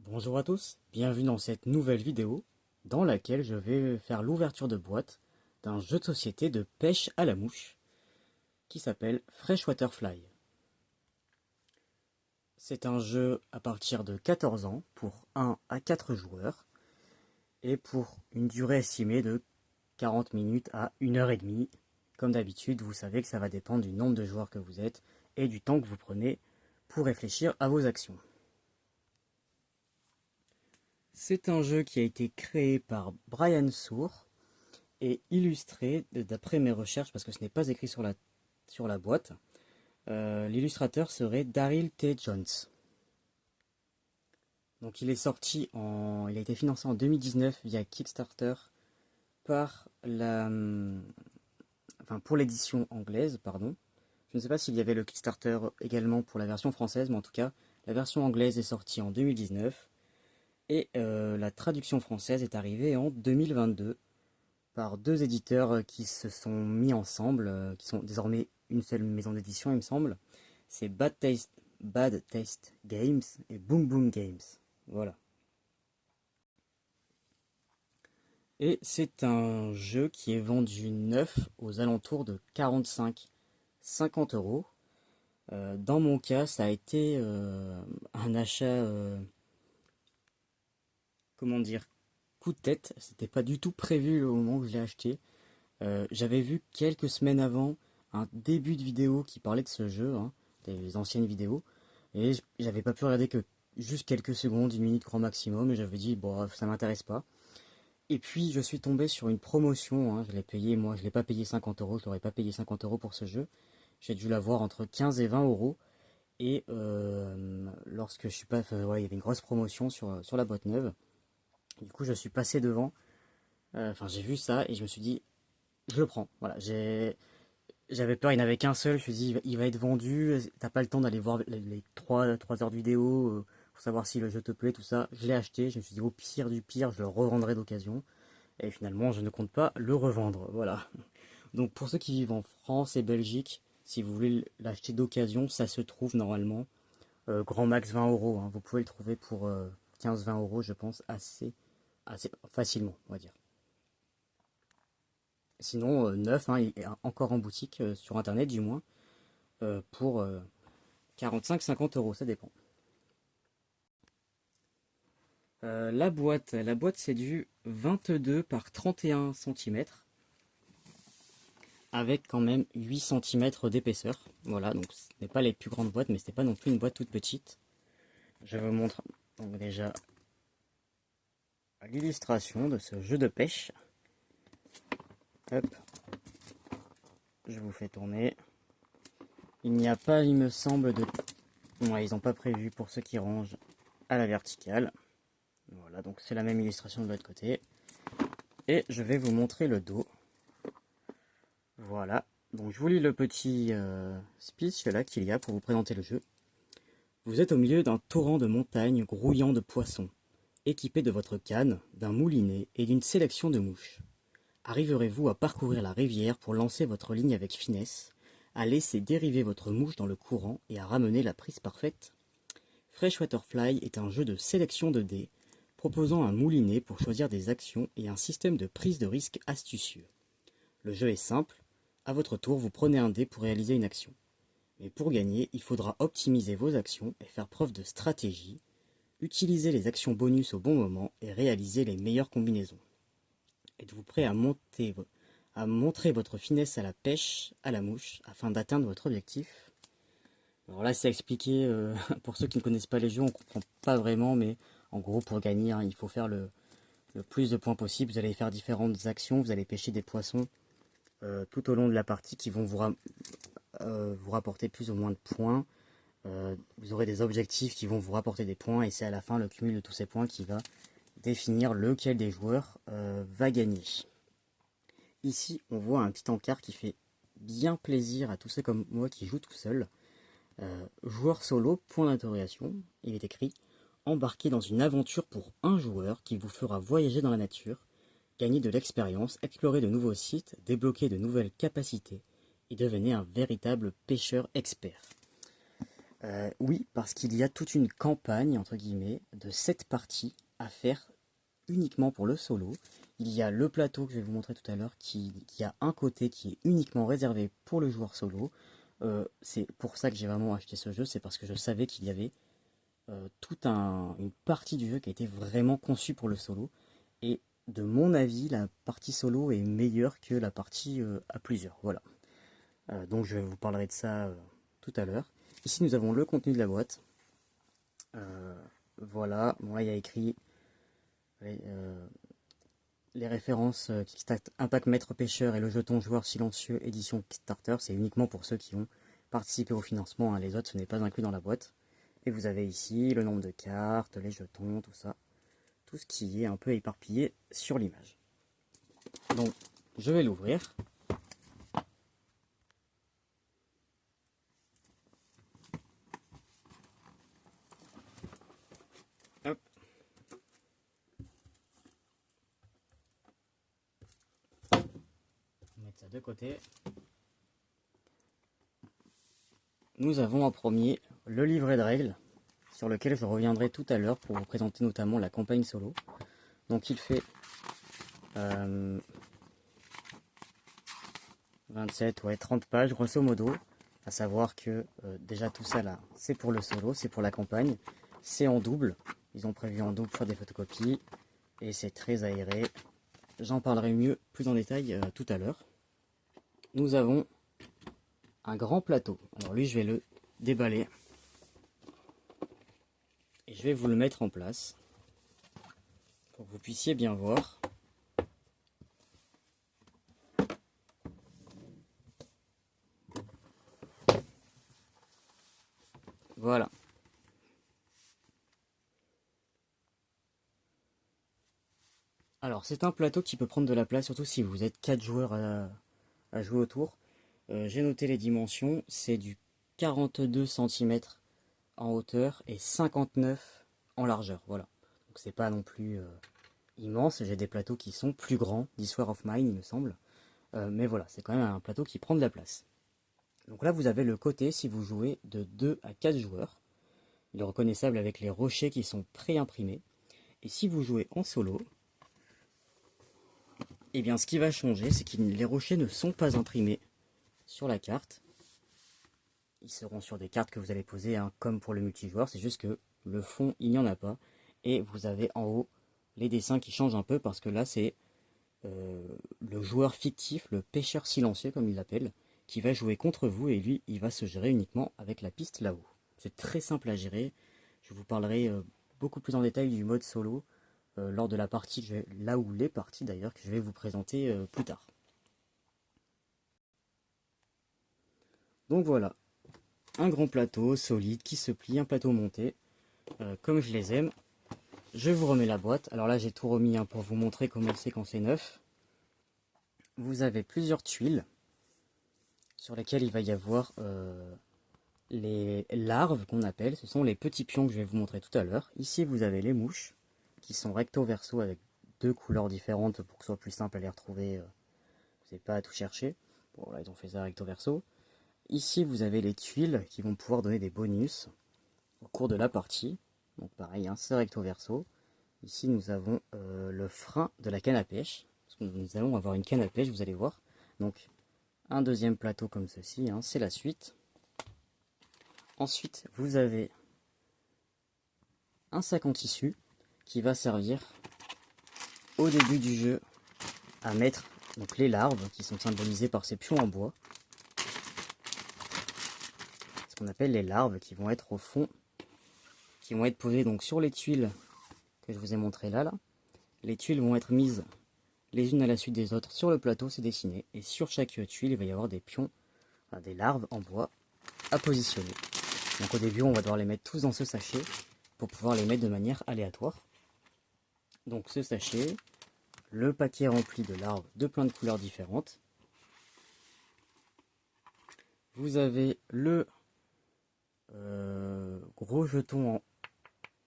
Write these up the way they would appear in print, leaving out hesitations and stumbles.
Bonjour à tous, bienvenue dans cette nouvelle vidéo dans laquelle je vais faire l'ouverture de boîte d'un jeu de société de pêche à la mouche qui s'appelle Freshwater Fly. C'est un jeu à partir de 14 ans pour 1 à 4 joueurs et pour une durée estimée de 40 minutes à 1 h 30. Comme d'habitude, vous savez que ça va dépendre du nombre de joueurs que vous êtes et du temps que vous prenez pour réfléchir à vos actions. C'est un jeu qui a été créé par Brian Sour et illustré, d'après mes recherches, parce que ce n'est pas écrit sur la boîte, l'illustrateur serait Daryl T. Jones. Donc il a été financé en 2019 via Kickstarter par pour l'édition anglaise, pardon. Je ne sais pas s'il y avait le Kickstarter également pour la version française, mais en tout cas, la version anglaise est sortie en 2019 et la traduction française est arrivée en 2022 par deux éditeurs qui se sont mis ensemble, qui sont désormais une seule maison d'édition, il me semble. C'est Bad Taste Games et Boom Boom Games. Voilà. Et c'est un jeu qui est vendu neuf aux alentours de 45-50 euros. Dans mon cas, ça a été un achat, comment dire, coup de tête. C'était pas du tout prévu au moment où je l'ai acheté. J'avais vu quelques semaines avant un début de vidéo qui parlait de ce jeu, hein, des anciennes vidéos, et j'avais pas pu regarder que juste quelques secondes, 1 minute grand maximum, et j'avais dit, bon, ça m'intéresse pas. Et puis je suis tombé sur une promotion, hein, je l'ai payé, moi je l'ai pas payé 50 euros, je l'aurais pas payé 50 euros pour ce jeu, j'ai dû l'avoir entre 15 et 20 euros, et lorsque je suis pas, ouais, il y avait une grosse promotion sur la boîte neuve, du coup je suis passé devant, j'ai vu ça, et je me suis dit, je le prends, voilà, j'avais peur, il n'y en avait qu'un seul, je me suis dit, il va être vendu, t'as pas le temps d'aller voir les 3 heures de vidéo pour savoir si le jeu te plaît, tout ça. Je l'ai acheté, je me suis dit, au pire du pire, je le revendrai d'occasion. Et finalement, je ne compte pas le revendre, voilà. Donc pour ceux qui vivent en France et Belgique, si vous voulez l'acheter d'occasion, ça se trouve normalement grand max 20 euros, hein. Vous pouvez le trouver pour 15-20 euros, je pense, assez facilement, on va dire. Sinon, neuf, hein, il est encore en boutique, sur internet du moins, pour 45-50 euros, ça dépend. La boîte c'est du 22 par 31 cm, avec quand même 8 cm d'épaisseur. Voilà, donc ce n'est pas les plus grandes boîtes, mais ce n'est pas non plus une boîte toute petite. Je vous montre donc déjà l'illustration de ce jeu de pêche. Hop, je vous fais tourner. Il n'y a pas, il me semble, de... Ouais, ils n'ont pas prévu pour ceux qui rangent à la verticale. Voilà, donc c'est la même illustration de l'autre côté. Et je vais vous montrer le dos. Voilà, donc je vous lis le petit speech là qu'il y a pour vous présenter le jeu. Vous êtes au milieu d'un torrent de montagnes grouillant de poissons, équipé de votre canne, d'un moulinet et d'une sélection de mouches. Arriverez-vous à parcourir la rivière pour lancer votre ligne avec finesse, à laisser dériver votre mouche dans le courant et à ramener la prise parfaite? Freshwater Fly est un jeu de sélection de dés, proposant un moulinet pour choisir des actions et un système de prise de risque astucieux. Le jeu est simple, à votre tour vous prenez un dé pour réaliser une action. Mais pour gagner, il faudra optimiser vos actions et faire preuve de stratégie, utiliser les actions bonus au bon moment et réaliser les meilleures combinaisons. Êtes-vous prêt à montrer votre finesse à la pêche, à la mouche, afin d'atteindre votre objectif? Alors là, c'est expliqué, pour ceux qui ne connaissent pas les jeux, on ne comprend pas vraiment, mais en gros, pour gagner, hein, il faut faire le plus de points possible. Vous allez faire différentes actions, vous allez pêcher des poissons tout au long de la partie qui vont vous rapporter plus ou moins de points. Vous aurez des objectifs qui vont vous rapporter des points et c'est à la fin le cumul de tous ces points qui va définir lequel des joueurs va gagner. Ici, on voit un petit encart qui fait bien plaisir à tous ceux comme moi qui jouent tout seul. Joueur solo, point d'interrogation, il est écrit: embarquez dans une aventure pour un joueur qui vous fera voyager dans la nature, gagner de l'expérience, explorer de nouveaux sites, débloquer de nouvelles capacités et devenez un véritable pêcheur expert. Oui, parce qu'il y a toute une campagne, entre guillemets, de 7 parties à faire uniquement pour le solo. Il y a le plateau que je vais vous montrer tout à l'heure qui a un côté qui est uniquement réservé pour le joueur solo. C'est pour ça que j'ai vraiment acheté ce jeu, c'est parce que je savais qu'il y avait une partie du jeu qui a été vraiment conçue pour le solo. Et de mon avis, la partie solo est meilleure que la partie à plusieurs. Voilà. Donc je vous parlerai de ça tout à l'heure. Ici nous avons le contenu de la boîte. Voilà, bon là il y a écrit les références Kickstarter, Impact Maître Pêcheur et le jeton joueur silencieux édition Kickstarter. C'est uniquement pour ceux qui ont participé au financement, hein. Les autres ce n'est pas inclus dans la boîte. Et vous avez ici le nombre de cartes, les jetons, tout ça. Tout ce qui est un peu éparpillé sur l'image. Donc je vais l'ouvrir. Hop. On va mettre ça de côté. Nous avons en premier le livret de règles, sur lequel je reviendrai tout à l'heure pour vous présenter notamment la campagne solo. Donc il fait 27, ouais, 30 pages grosso modo, à savoir que déjà tout ça là, c'est pour le solo, c'est pour la campagne, c'est en double, ils ont prévu en double pour faire des photocopies, et c'est très aéré. J'en parlerai mieux plus en détail tout à l'heure. Nous avons un grand plateau, alors lui je vais le déballer, et je vais vous le mettre en place, pour que vous puissiez bien voir. Voilà. Alors c'est un plateau qui peut prendre de la place, surtout si vous êtes 4 joueurs à jouer autour. J'ai noté les dimensions, c'est du 42 cm en hauteur et 59 en largeur. Voilà. Donc c'est pas non plus immense, j'ai des plateaux qui sont plus grands, This War of Mine il me semble. Mais voilà, c'est quand même un plateau qui prend de la place. Donc là vous avez le côté si vous jouez de 2 à 4 joueurs. Il est reconnaissable avec les rochers qui sont pré-imprimés. Et si vous jouez en solo, eh bien ce qui va changer, c'est que les rochers ne sont pas imprimés sur la carte. Ils seront sur des cartes que vous allez poser, hein, comme pour le multijoueur. C'est juste que le fond, il n'y en a pas. Et vous avez en haut les dessins qui changent un peu parce que là, c'est le joueur fictif, le pêcheur silencieux, comme il l'appelle, qui va jouer contre vous et lui, il va se gérer uniquement avec la piste là-haut. C'est très simple à gérer. Je vous parlerai beaucoup plus en détail du mode solo lors de la partie, là où les parties d'ailleurs, que je vais vous présenter plus tard. Donc voilà, un grand plateau solide qui se plie, un plateau monté, comme je les aime. Je vous remets la boîte. Alors là, j'ai tout remis, hein, pour vous montrer comment c'est quand c'est neuf. Vous avez plusieurs tuiles sur lesquelles il va y avoir les larves qu'on appelle. Ce sont les petits pions que je vais vous montrer tout à l'heure. Ici, vous avez les mouches qui sont recto verso avec deux couleurs différentes pour que ce soit plus simple à les retrouver. Vous n'avez pas à tout chercher. Bon, là, ils ont fait ça recto verso. Ici, vous avez les tuiles qui vont pouvoir donner des bonus au cours de la partie. Donc pareil, hein, c'est recto verso. Ici, nous avons le frein de la canne à pêche. Parce que nous allons avoir une canne à pêche, vous allez voir. Donc, un deuxième plateau comme ceci, hein, c'est la suite. Ensuite, vous avez un sac en tissu qui va servir au début du jeu à mettre donc, les larves qui sont symbolisées par ces pions en bois. Ce qu'on appelle les larves qui vont être au fond, qui vont être posées donc sur les tuiles que je vous ai montré là. Les tuiles vont être mises les unes à la suite des autres sur le plateau, c'est dessiné. Et sur chaque tuile, il va y avoir des pions, enfin, des larves en bois à positionner. Donc au début, on va devoir les mettre tous dans ce sachet pour pouvoir les mettre de manière aléatoire. Donc ce sachet, le paquet rempli de larves de plein de couleurs différentes. Vous avez le gros jeton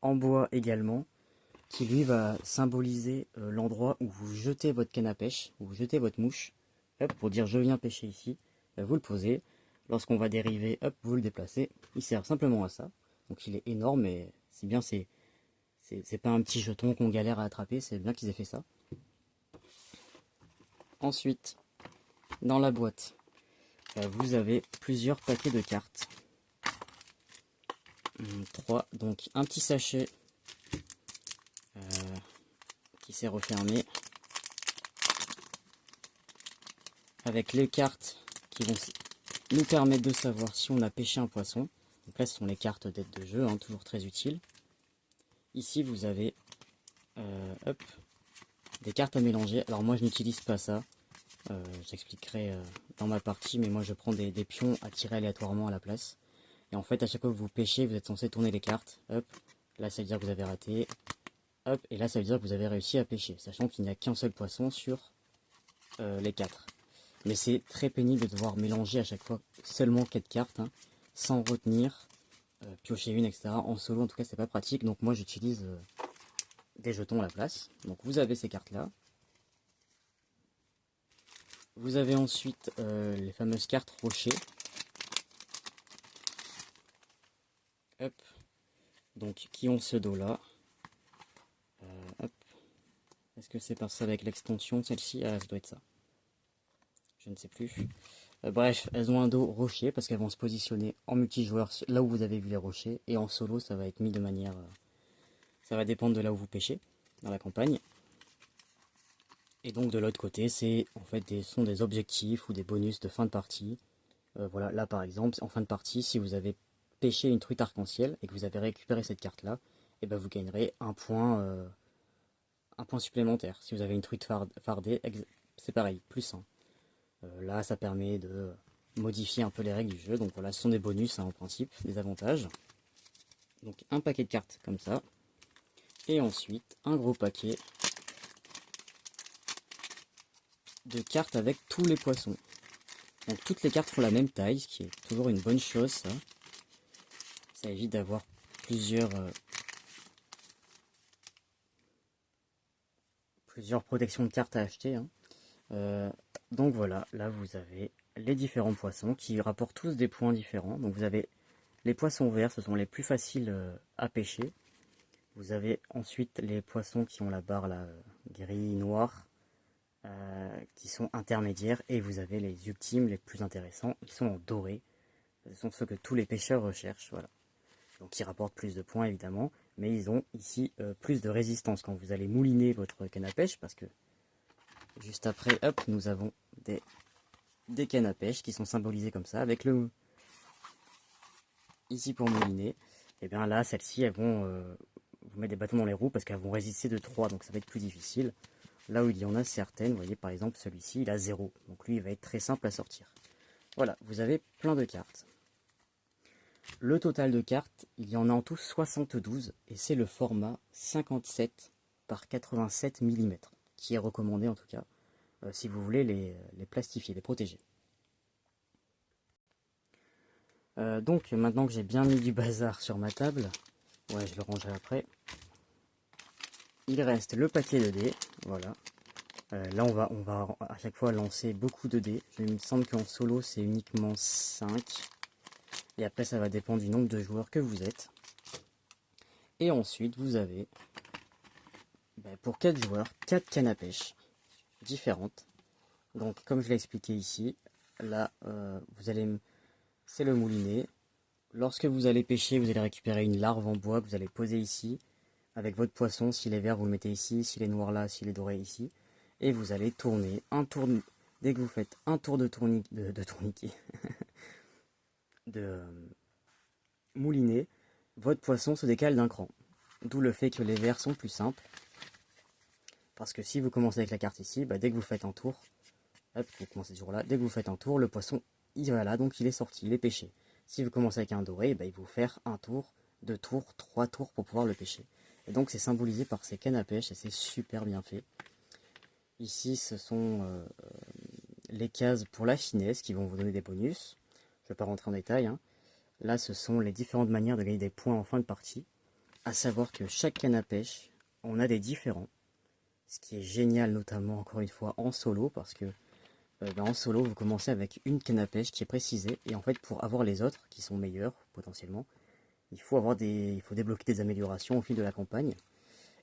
en bois également, qui lui va symboliser l'endroit où vous jetez votre canne à pêche, où vous jetez votre mouche, hop, pour dire je viens pêcher ici, vous le posez. lorsqu'on va dériver, hop, vous le déplacez. Il sert simplement à ça. Donc il est énorme et c'est bien, c'est pas un petit jeton qu'on galère à attraper, c'est bien qu'ils aient fait ça. Ensuite, dans la boîte, vous avez plusieurs paquets de cartes. 3, donc un petit sachet qui s'est refermé avec les cartes qui vont nous permettre de savoir si on a pêché un poisson. Donc là, ce sont les cartes d'aide de jeu, hein, toujours très utiles. Ici, vous avez hop, des cartes à mélanger. Alors moi, je n'utilise pas ça. J'expliquerai dans ma partie, mais moi, je prends des pions à tirer aléatoirement à la place. Et en fait, à chaque fois que vous pêchez, vous êtes censé tourner les cartes. Hop, là, ça veut dire que vous avez raté. Hop, et là, ça veut dire que vous avez réussi à pêcher, sachant qu'il n'y a qu'un seul poisson sur les 4. Mais c'est très pénible de devoir mélanger à chaque fois seulement 4 cartes, hein, sans retenir, piocher une, etc. En solo, en tout cas, c'est pas pratique. Donc moi, j'utilise des jetons à la place. Donc vous avez ces cartes-là. Vous avez ensuite les fameuses cartes rochers. Hop. Donc qui ont ce dos-là. Hop. Est-ce que c'est par ça avec l'extension, celle-ci? Ah, ça doit être ça. Je ne sais plus. Bref, elles ont un dos rocher parce qu'elles vont se positionner en multijoueur là où vous avez vu les rochers. Et en solo, ça va être mis de manière... ça va dépendre de là où vous pêchez, dans la campagne. Et donc de l'autre côté, c'est en fait sont des objectifs ou des bonus de fin de partie. Voilà, là par exemple, en fin de partie, si vous avez pêché une truite arc-en-ciel et que vous avez récupéré cette carte-là, et ben vous gagnerez un point supplémentaire. Si vous avez une truite fardée, c'est pareil, plus 1. Là, ça permet de modifier un peu les règles du jeu. Donc voilà, ce sont des bonus, hein, en principe, des avantages. Donc un paquet de cartes comme ça. Et ensuite, un gros paquet de cartes avec tous les poissons. Donc toutes les cartes font la même taille, ce qui est toujours une bonne chose, ça. Ça évite d'avoir plusieurs protections de cartes à acheter, hein. Donc voilà, là vous avez les différents poissons qui rapportent tous des points différents. Donc vous avez les poissons verts, ce sont les plus faciles à pêcher. Vous avez ensuite les poissons qui ont la barre là, gris, noir, qui sont intermédiaires. Et vous avez les ultimes, les plus intéressants, qui sont en doré. Ce sont ceux que tous les pêcheurs recherchent, voilà. Donc ils rapportent plus de points évidemment, mais ils ont ici plus de résistance quand vous allez mouliner votre canne à pêche, parce que juste après, hop, nous avons des cannes à pêche qui sont symbolisées comme ça, avec le ici pour mouliner. Et bien là, celles-ci, elles vont vous mettre des bâtons dans les roues parce qu'elles vont résister de 3, donc ça va être plus difficile. Là où il y en a certaines, vous voyez par exemple celui-ci, il a 0, donc lui il va être très simple à sortir. Voilà, vous avez plein de cartes. Le total de cartes, il y en a en tout 72 et c'est le format 57 par 87 mm qui est recommandé en tout cas si vous voulez les plastifier, les protéger. Donc maintenant que j'ai bien mis du bazar sur ma table, ouais je le rangerai après, il reste le paquet de dés, voilà. Là on va à chaque fois lancer beaucoup de dés, il me semble qu'en solo c'est uniquement 5, et après ça va dépendre du nombre de joueurs que vous êtes. Et ensuite vous avez, pour 4 joueurs, 4 cannes à pêche différentes. Donc comme je l'ai expliqué ici, là c'est le moulinet. Lorsque vous allez pêcher, vous allez récupérer une larve en bois que vous allez poser ici, avec votre poisson. S'il est vert, vous le mettez ici, s'il est noir là, s'il est doré ici. Et vous allez tourner un tour, dès que vous faites un tour de tourniquet, de moulinet, votre poisson se décale d'un cran. D'où le fait que les verts sont plus simples. Parce que si vous commencez avec la carte ici, dès que vous faites un tour, hop, vous commencez toujours là, dès que vous faites un tour, le poisson, il va là, donc il est sorti, il est pêché. Si vous commencez avec un doré, il va vous faire un tour, 2 tours, 3 tours pour pouvoir le pêcher. Et donc c'est symbolisé par ces cannes à pêche et c'est super bien fait. Ici, ce sont les cases pour la finesse qui vont vous donner des bonus. Je ne vais pas rentrer en détail, hein. Là, ce sont les différentes manières de gagner des points en fin de partie. À savoir que chaque canne à pêche, on a des différents. Ce qui est génial, notamment, encore une fois, en solo, parce que En solo, vous commencez avec une canne à pêche qui est précisée, et en fait, pour avoir les autres, qui sont meilleurs, potentiellement, il faut débloquer des améliorations au fil de la campagne.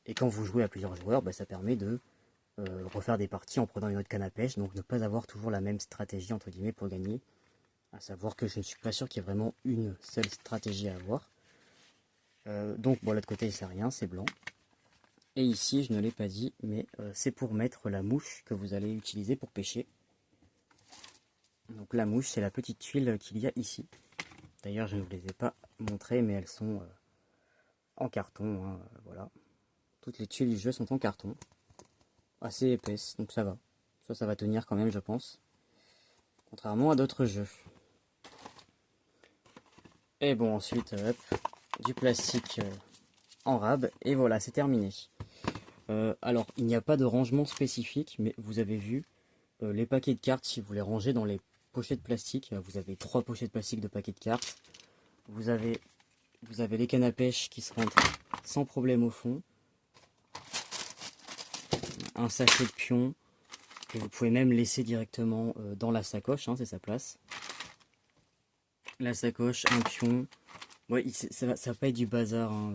Et quand vous jouez à plusieurs joueurs, ça permet de refaire des parties en prenant une autre canne à pêche, donc ne pas avoir toujours la même stratégie, entre guillemets, pour gagner. À savoir que je ne suis pas sûr qu'il y ait vraiment une seule stratégie à avoir. Donc, bon, l'autre côté, c'est rien, c'est blanc. Et ici, je ne l'ai pas dit, mais c'est pour mettre la mouche que vous allez utiliser pour pêcher. Donc la mouche, c'est la petite tuile qu'il y a ici. D'ailleurs, je ne vous les ai pas montrées, mais elles sont en carton, hein, voilà. Toutes les tuiles du jeu sont en carton. Assez épaisses, donc ça va. Ça va tenir quand même, je pense. Contrairement à d'autres jeux. Et bon, ensuite, hop, du plastique en rab. Et voilà, c'est terminé. Alors, il n'y a pas de rangement spécifique, mais vous avez vu, les paquets de cartes, si vous les rangez dans les pochettes plastique, vous avez 3 pochettes plastiques de paquets de cartes. Vous avez les cannes à pêche qui se rentrent sans problème au fond. Un sachet de pions que vous pouvez même laisser directement dans la sacoche, hein, c'est sa place. La sacoche, un pion. Ouais, ça va pas être du bazar, hein.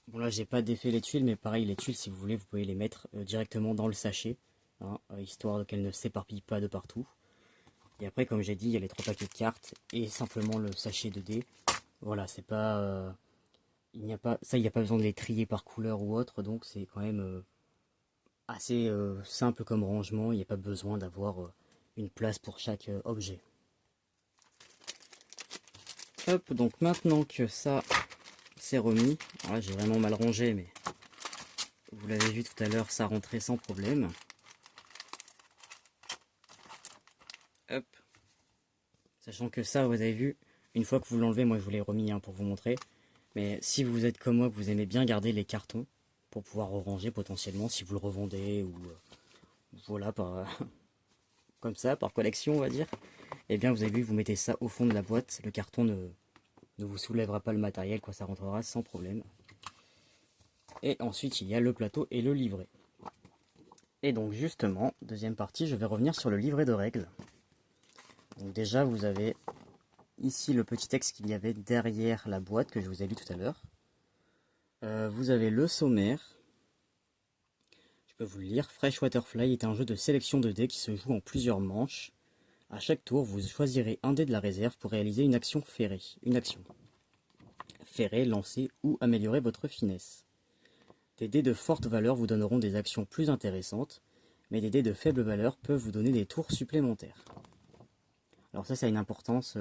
Bon là j'ai pas défait les tuiles, mais pareil les tuiles si vous voulez vous pouvez les mettre directement dans le sachet, hein, histoire qu'elles ne s'éparpillent pas de partout. Et après comme j'ai dit il y a les 3 paquets de cartes et simplement le sachet de dés. Voilà, c'est pas... il n'y a pas besoin de les trier par couleur ou autre, donc c'est quand même assez simple comme rangement, il n'y a pas besoin d'avoir une place pour chaque objet. Hop, donc maintenant que ça c'est remis, voilà, j'ai vraiment mal rangé, mais vous l'avez vu tout à l'heure, ça rentrait sans problème. Hop, sachant que ça, vous avez vu, une fois que vous l'enlevez, moi je vous l'ai remis hein, pour vous montrer, mais si vous êtes comme moi, que vous aimez bien garder les cartons, pour pouvoir ranger potentiellement si vous le revendez, ou voilà, comme ça, par collection on va dire, et bien vous avez vu, vous mettez ça au fond de la boîte, le carton ne vous soulèvera pas le matériel, quoi, ça rentrera sans problème. Et ensuite il y a le plateau et le livret. Et donc justement, deuxième partie, je vais revenir sur le livret de règles. Donc déjà vous avez ici le petit texte qu'il y avait derrière la boîte que je vous ai lu tout à l'heure. Vous avez le sommaire. Je peux vous le lire. Freshwater Fly est un jeu de sélection de dés qui se joue en plusieurs manches. À chaque tour, vous choisirez un dé de la réserve pour réaliser une action ferrée. Ferrer, lancer ou améliorer votre finesse. Des dés de forte valeur vous donneront des actions plus intéressantes, mais des dés de faible valeur peuvent vous donner des tours supplémentaires. Alors ça a une importance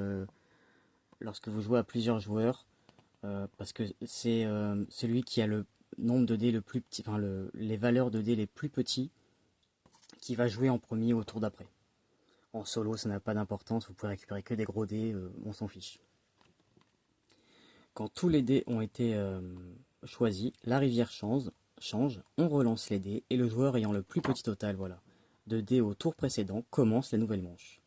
lorsque vous jouez à plusieurs joueurs, parce que c'est celui qui a le nombre de dés le plus petit, enfin les valeurs de dés les plus petits, qui va jouer en premier au tour d'après. En solo, ça n'a pas d'importance, vous pouvez récupérer que des gros dés, on s'en fiche. Quand tous les dés ont été choisis, la rivière change, on relance les dés, et le joueur ayant le plus petit total de dés au tour précédent commence la nouvelle manche.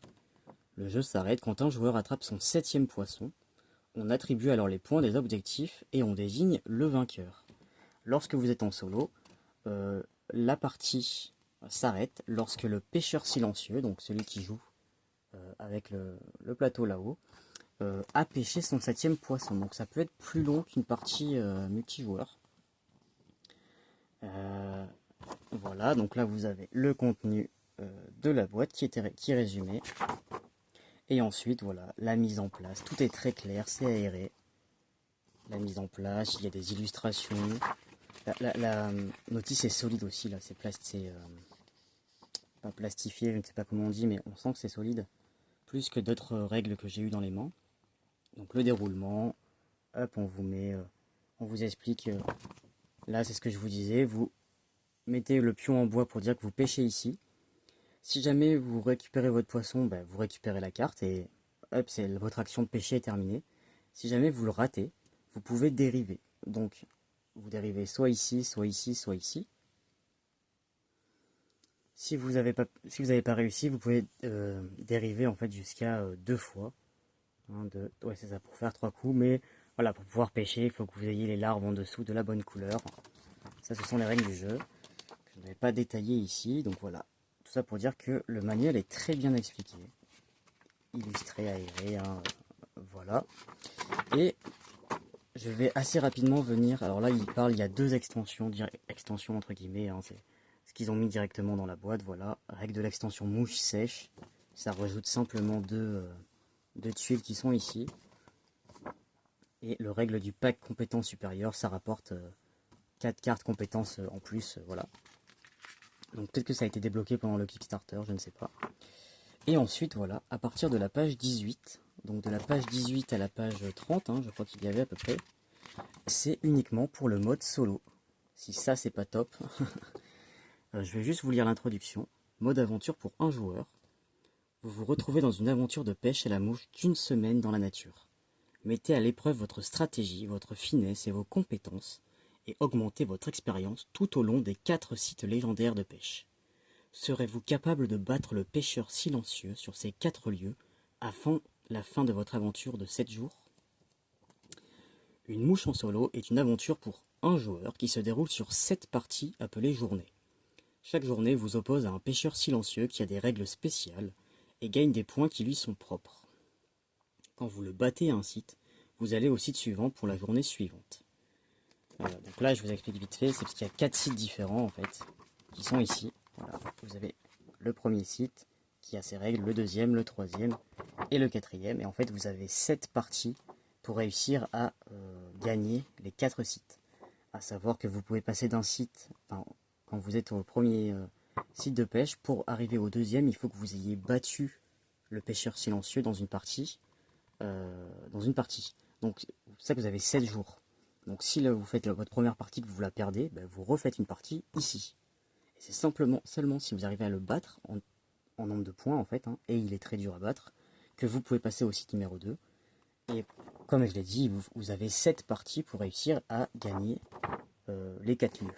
Le jeu s'arrête quand un joueur attrape son 7e poisson. On attribue alors les points des objectifs et on désigne le vainqueur. Lorsque vous êtes en solo, la partie s'arrête lorsque le pêcheur silencieux, donc celui qui joue avec le plateau là-haut, a pêché son 7e poisson. Donc ça peut être plus long qu'une partie multijoueur. Voilà, donc là vous avez le contenu de la boîte qui est résumé. Et ensuite, voilà, la mise en place. Tout est très clair, c'est aéré. La mise en place, il y a des illustrations. La notice est solide aussi, là, c'est pas plastifié, je ne sais pas comment on dit, mais on sent que c'est solide. Plus que d'autres règles que j'ai eues dans les mains. Donc le déroulement, hop, on vous explique. Là, c'est ce que je vous disais, vous mettez le pion en bois pour dire que vous pêchez ici. Si jamais vous récupérez votre poisson, vous récupérez la carte et hop, votre action de pêcher est terminée. Si jamais vous le ratez, vous pouvez dériver. Donc, vous dérivez soit ici, soit ici, soit ici. Si vous n'avez pas réussi, vous pouvez dériver en fait jusqu'à 2 fois. Ouais, c'est ça, pour faire 3 coups. Mais voilà, pour pouvoir pêcher, il faut que vous ayez les larves en dessous de la bonne couleur. Ça, ce sont les règles du jeu que je n'avais pas détaillées ici. Donc voilà, tout ça pour dire que le manuel est très bien expliqué, illustré, aéré, hein, voilà. Et je vais assez rapidement venir, alors là il y a deux extensions, extensions entre guillemets, hein, c'est ce qu'ils ont mis directement dans la boîte, voilà. Règle de l'extension mouche sèche, ça rajoute simplement deux tuiles qui sont ici. Et le règle du pack compétences supérieures, ça rapporte 4 cartes compétences en plus, voilà. Donc peut-être que ça a été débloqué pendant le Kickstarter, je ne sais pas. Et ensuite, voilà, à partir de la page 18, donc de la page 18 à la page 30, hein, je crois qu'il y avait à peu près, c'est uniquement pour le mode solo. Si ça, c'est pas top, je vais juste vous lire l'introduction. Mode aventure pour un joueur. Vous vous retrouvez dans une aventure de pêche à la mouche d'une semaine dans la nature. Mettez à l'épreuve votre stratégie, votre finesse et vos compétences, et augmentez votre expérience tout au long des 4 sites légendaires de pêche. Serez-vous capable de battre le pêcheur silencieux sur ces 4 lieux avant la fin de votre aventure de 7 jours? Une mouche en solo est une aventure pour un joueur qui se déroule sur 7 parties appelées journées. Chaque journée vous oppose à un pêcheur silencieux qui a des règles spéciales et gagne des points qui lui sont propres. Quand vous le battez à un site, vous allez au site suivant pour la journée suivante. Donc là, je vous explique vite fait, c'est parce qu'il y a 4 sites différents en fait, qui sont ici. Voilà. Vous avez le premier site qui a ses règles, le deuxième, le troisième et le quatrième. Et en fait, vous avez 7 parties pour réussir à gagner les 4 sites. À savoir que vous pouvez passer d'un site, enfin, quand vous êtes au premier site de pêche, pour arriver au deuxième, il faut que vous ayez battu le pêcheur silencieux dans une partie. Donc c'est ça que vous avez 7 jours. Donc si là, vous faites votre première partie que vous la perdez, ben, vous refaites une partie ici. Et c'est seulement si vous arrivez à le battre en nombre de points en fait, hein, et il est très dur à battre, que vous pouvez passer au site numéro 2. Et comme je l'ai dit, vous avez 7 parties pour réussir à gagner les 4 lieux.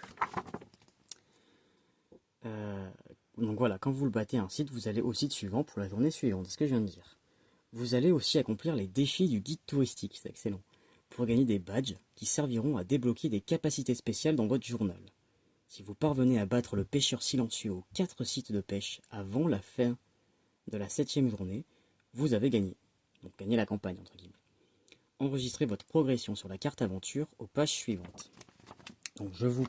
Donc voilà, quand vous le battez à un site, vous allez au site suivant pour la journée suivante, c'est ce que je viens de dire. Vous allez aussi accomplir les défis du guide touristique, c'est excellent, pour gagner des badges qui serviront à débloquer des capacités spéciales dans votre journal. Si vous parvenez à battre le pêcheur silencieux aux 4 sites de pêche avant la fin de la 7e journée, vous avez gagné. Donc gagné la campagne, entre guillemets. Enregistrez votre progression sur la carte aventure aux pages suivantes. Donc je vous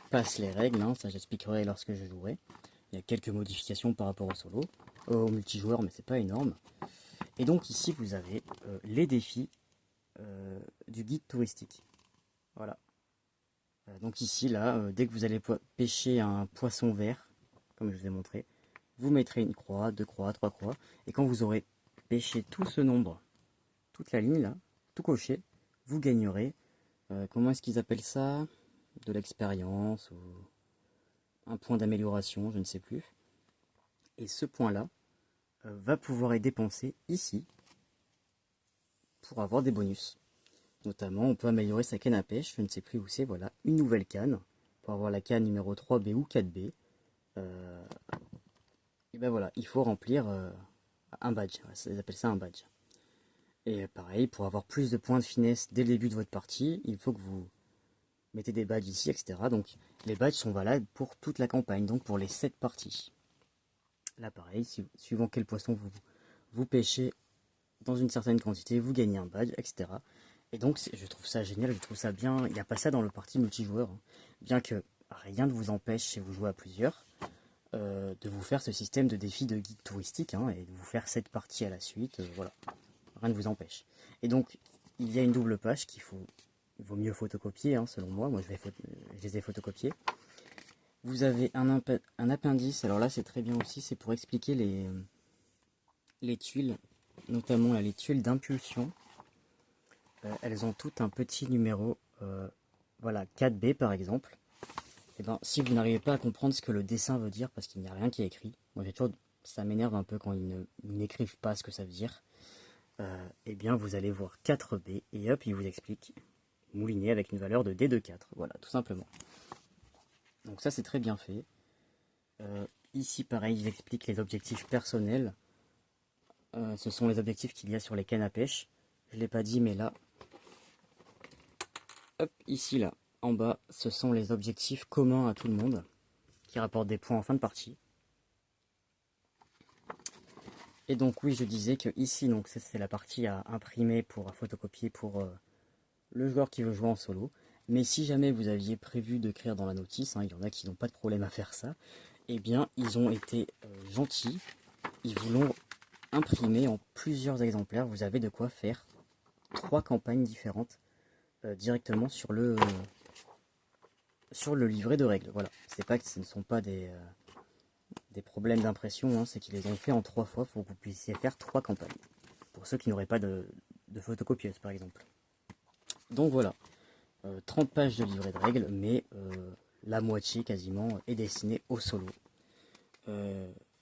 passe les règles, hein, ça j'expliquerai lorsque je jouerai. Il y a quelques modifications par rapport au solo, au multijoueur, mais c'est pas énorme. Et donc ici vous avez les défis du guide touristique. Voilà. Donc ici, là, dès que vous allez pêcher un poisson vert, comme je vous ai montré, vous mettrez une croix, 2 croix, 3 croix, et quand vous aurez pêché tout ce nombre, toute la ligne là, tout coché, vous gagnerez, comment est-ce qu'ils appellent ça? De l'expérience, ou un point d'amélioration, je ne sais plus. Et ce point-là va pouvoir être dépensé ici pour avoir des bonus. Notamment, on peut améliorer sa canne à pêche, je ne sais plus où c'est, voilà, une nouvelle canne, pour avoir la canne numéro 3B ou 4B. Et ben voilà, il faut remplir un badge, ils appellent ça un badge. Et pareil, pour avoir plus de points de finesse dès le début de votre partie, il faut que vous mettez des badges ici, etc. Donc les badges sont valables pour toute la campagne, donc pour les 7 parties. Là pareil, suivant quel poisson vous pêchez dans une certaine quantité, vous gagnez un badge, etc. Et donc je trouve ça génial, je trouve ça bien. Il n'y a pas ça dans le parti multijoueur, hein. Bien que rien ne vous empêche, si vous jouez à plusieurs, de vous faire ce système de défi de guide touristique, hein, et de vous faire cette partie à la suite, voilà. Rien ne vous empêche. Et donc, il y a une double page il vaut mieux photocopier, hein, selon moi. Moi, je les ai photocopiés. Vous avez un appendice, alors là, c'est très bien aussi, c'est pour expliquer les tuiles, notamment là, les tuiles d'impulsion. Elles ont toutes un petit numéro, voilà, 4B par exemple. Et ben, si vous n'arrivez pas à comprendre ce que le dessin veut dire, parce qu'il n'y a rien qui est écrit, moi j'ai toujours, ça m'énerve un peu quand ils n'écrivent pas ce que ça veut dire, eh bien vous allez voir 4B, et hop, il vous explique, mouliné avec une valeur de D de 4, voilà, tout simplement. Donc ça c'est très bien fait. Ici pareil, ils expliquent les objectifs personnels. Ce sont les objectifs qu'il y a sur les cannes à pêche. Je ne l'ai pas dit, mais là, hop, ici là, en bas, ce sont les objectifs communs à tout le monde, qui rapportent des points en fin de partie. Et donc oui, je disais que ici, donc ça, c'est la partie à imprimer à photocopier pour le joueur qui veut jouer en solo. Mais si jamais vous aviez prévu de d'écrire dans la notice, hein, il y en a qui n'ont pas de problème à faire ça, eh bien ils ont été gentils, ils vous l'ont imprimé en plusieurs exemplaires. Vous avez de quoi faire 3 campagnes différentes directement sur le livret de règles. Voilà, c'est pas que ce ne sont pas des problèmes d'impression, hein, c'est qu'ils les ont fait en 3 fois pour que vous puissiez faire 3 campagnes. Pour ceux qui n'auraient pas de photocopieuse par exemple. Donc voilà, 30 pages de livret de règles, mais la moitié quasiment est destinée au solo.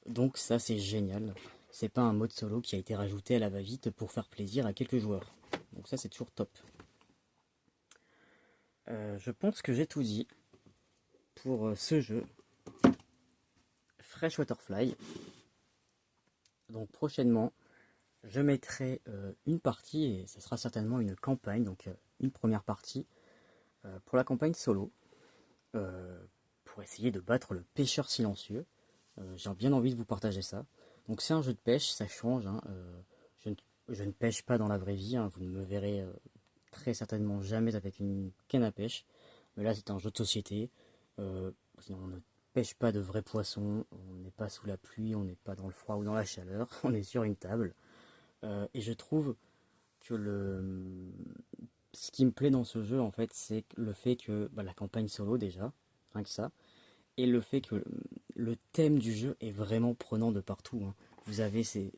Donc ça c'est génial. C'est pas un mode solo qui a été rajouté à la va-vite pour faire plaisir à quelques joueurs. Donc ça c'est toujours top. Je pense que j'ai tout dit pour ce jeu. Freshwater Fly. Donc prochainement, je mettrai une partie, et ce sera certainement une campagne, donc une première partie, pour la campagne solo, pour essayer de battre le pêcheur silencieux. J'ai bien envie de vous partager ça. Donc c'est un jeu de pêche, ça change, hein, je ne pêche pas dans la vraie vie, hein, vous ne me verrez très certainement jamais avec une canne à pêche. Mais là c'est un jeu de société. Euh, on ne pêche pas de vrais poissons, on n'est pas sous la pluie, on n'est pas dans le froid ou dans la chaleur, on est sur une table. Et je trouve que ce qui me plaît dans ce jeu en fait, c'est le fait que la campagne solo déjà, rien que ça, et le fait que le thème du jeu est vraiment prenant de partout, hein. Vous avez ces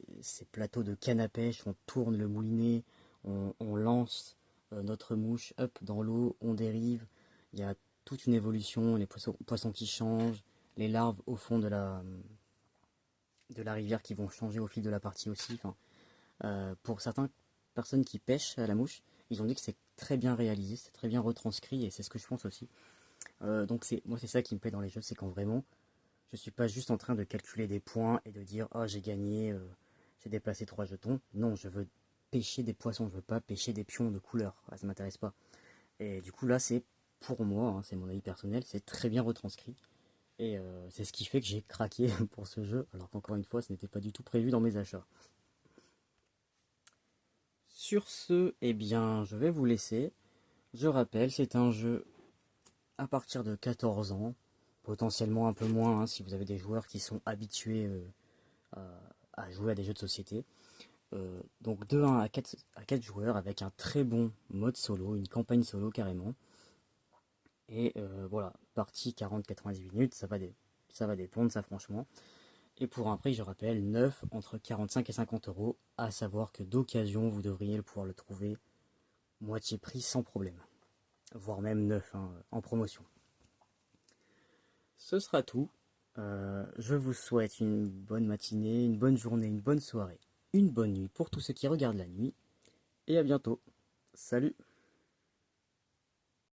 plateaux de canne à pêche, on tourne le moulinet, on lance notre mouche up dans l'eau, on dérive. Il y a toute une évolution, les poissons qui changent, les larves au fond de la rivière qui vont changer au fil de la partie aussi. Enfin, pour certaines personnes qui pêchent à la mouche, ils ont dit que c'est très bien réalisé, c'est très bien retranscrit et c'est ce que je pense aussi. Donc moi c'est ça qui me plaît dans les jeux, c'est quand vraiment je suis pas juste en train de calculer des points et de dire oh j'ai gagné, j'ai déplacé 3 jetons. Non, je veux pêcher des poissons, je veux pas pêcher des pions de couleur. Ah, ça m'intéresse pas. Et du coup là c'est pour moi, hein, c'est mon avis personnel, c'est très bien retranscrit. Et c'est ce qui fait que j'ai craqué pour ce jeu, alors qu'encore une fois ce n'était pas du tout prévu dans mes achats. Sur ce, eh bien je vais vous laisser. Je rappelle, c'est un jeu à partir de 14 ans, potentiellement un peu moins hein, si vous avez des joueurs qui sont habitués à jouer à des jeux de société. Donc de 1 à 4 joueurs avec un très bon mode solo, une campagne solo carrément. Et voilà, partie 40-90 minutes, ça va dépendre ça franchement. Et pour un prix, je rappelle, neuf entre 45 et 50 euros, à savoir que d'occasion, vous devriez pouvoir le trouver moitié prix sans problème. Voire même neuf hein, en promotion. Ce sera tout. Je vous souhaite une bonne matinée, une bonne journée, une bonne soirée, une bonne nuit pour tous ceux qui regardent la nuit. Et à bientôt. Salut!